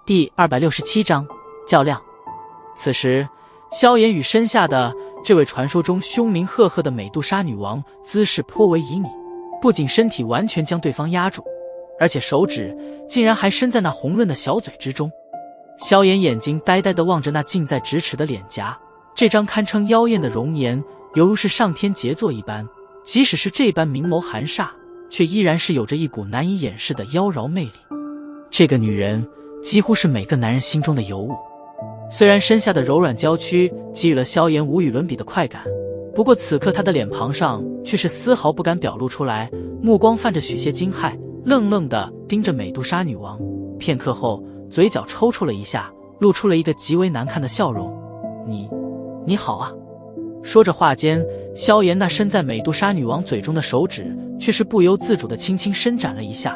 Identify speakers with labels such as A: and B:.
A: 第267章较量。此时，萧炎与身下的这位传说中凶名赫赫的美杜莎女王姿势颇为旖旎，不仅身体完全将对方压住，而且手指竟然还伸在那红润的小嘴之中。萧炎眼睛呆呆地望着那近在咫尺的脸颊，这张堪称妖艳的容颜，犹如是上天杰作一般，即使是这般明眸含煞，却依然是有着一股难以掩饰的妖娆魅力。这个女人几乎是每个男人心中的尤物。虽然身下的柔软娇躯给予了萧炎无与伦比的快感，不过此刻他的脸庞上却是丝毫不敢表露出来，目光泛着许些惊骇，愣愣地盯着美杜莎女王。片刻后，嘴角抽搐了一下，露出了一个极为难看的笑容。你好啊。说着话间，萧炎那伸在美杜莎女王嘴中的手指却是不由自主地轻轻伸展了一下，